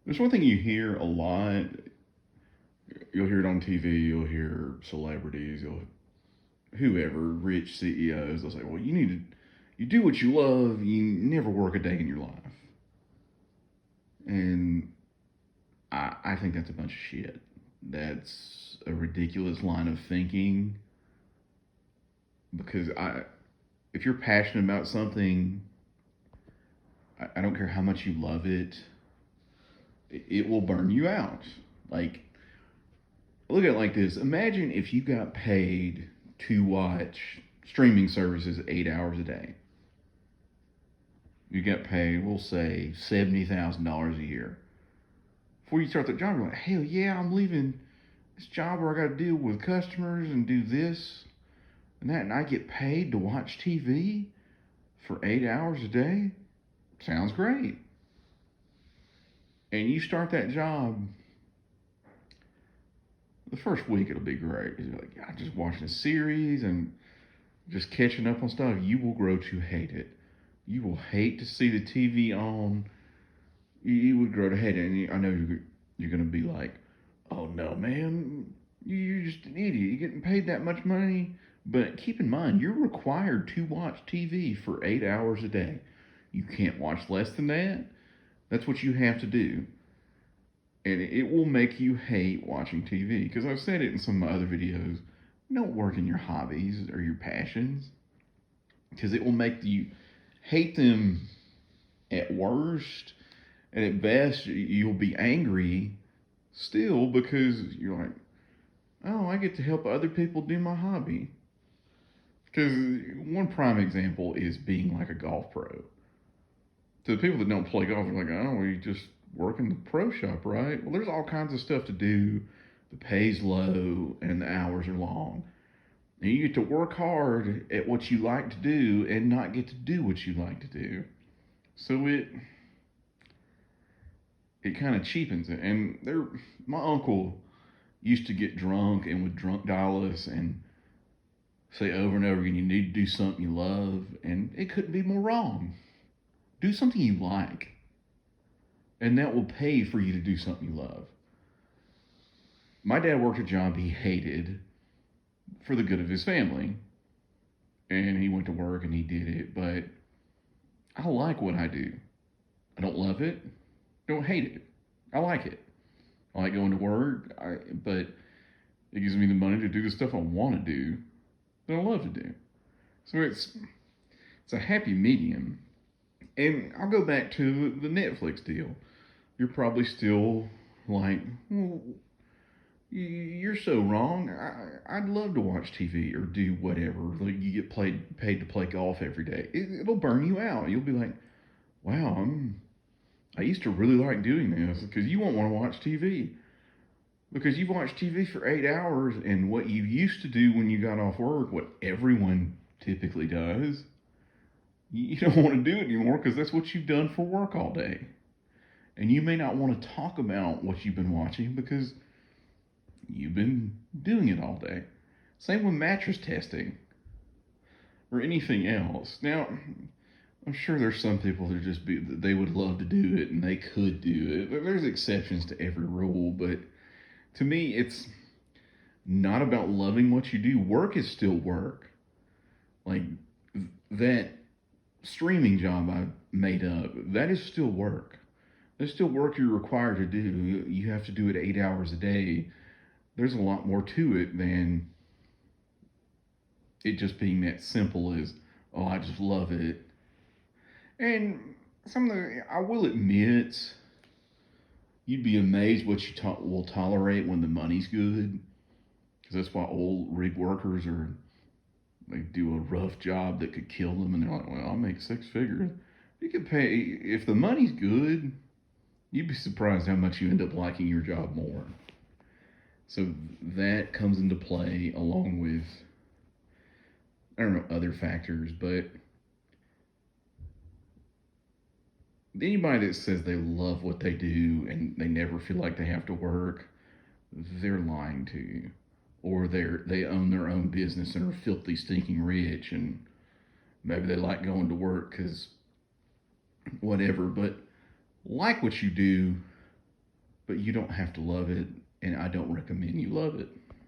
There's one thing you hear a lot. You'll hear it on TV. You'll hear celebrities. You'll whoever rich CEOs. They'll say, "Well, you do what you love. You never work a day in your life." And I think that's a bunch of shit. That's a ridiculous line of thinking because if you're passionate about something, I don't care how much you love it will burn you out. Like, look at it like this. Imagine if you got paid to watch streaming services 8 hours a day. You get paid, we'll say, $70,000 a year. Before you start that job, you're like, hell yeah, I'm leaving this job where I got to deal with customers and do this and that, and I get paid to watch TV for 8 hours a day. Sounds great. And you start that job, the first week it'll be great. You're like, yeah, just watching a series and just catching up on stuff. You will grow to hate it. You will hate to see the TV on. You would grow to hate it. And I know you're going to be like, oh no, man, you're just an idiot. You're getting paid that much money. But keep in mind, you're required to watch TV for 8 hours a day. You can't watch less than that. That's what you have to do. And it will make you hate watching TV. Because I've said it in some of my other videos. Don't work in your hobbies or your passions. Because it will make you hate them at worst. And at best, you'll be angry still because you're like, oh, I get to help other people do my hobby. Because one prime example is being like a golf pro. To the people that don't play golf, they're like, oh, well, you just work in the pro shop, right? Well, there's all kinds of stuff to do. The pay's low and the hours are long. And you get to work hard at what you like to do and not get to do what you like to do. So it kind of cheapens it. And my uncle used to get drunk and would drunk dial us and say over and over again, you need to do something you love. And it couldn't be more wrong. Do something you like, and that will pay for you to do something you love. My dad worked a job he hated for the good of his family, and he went to work and he did it, but I like what I do. I don't love it, don't hate it. I like it. I like going to work, but it gives me the money to do the stuff I want to do that I love to do. So it's a happy medium. And I'll go back to the Netflix deal. You're probably still like, well, you're so wrong. I'd love to watch TV or do whatever. Like you get paid to play golf every day. It'll burn you out. You'll be like, wow, I used to really like doing this because you won't want to watch TV. Because you watch TV for 8 hours and what you used to do when you got off work, what everyone typically does, you don't want to do it anymore because that's what you've done for work all day. And you may not want to talk about what you've been watching because you've been doing it all day. Same with mattress testing or anything else. Now, I'm sure there's some people that they would love to do it and they could do it. There's exceptions to every rule, but to me, it's not about loving what you do. Work is still work. Like that streaming job I made up, that is still work. There's still work you're required to do. You have to do it 8 hours a day. There's a lot more to it than it just being that simple as, oh, I just love it. And I will admit, you'd be amazed what will tolerate when the money's good. Because that's why old rig workers they do a rough job that could kill them. And they're like, well, I'll make six figures. You could pay, if the money's good, you'd be surprised how much you end up liking your job more. So that comes into play along with, I don't know, other factors, but anybody that says they love what they do and they never feel like they have to work, they're lying to you. Or they own their own business and are filthy, stinking rich, and maybe they like going to work because whatever, but like what you do, but you don't have to love it, and I don't recommend you love it.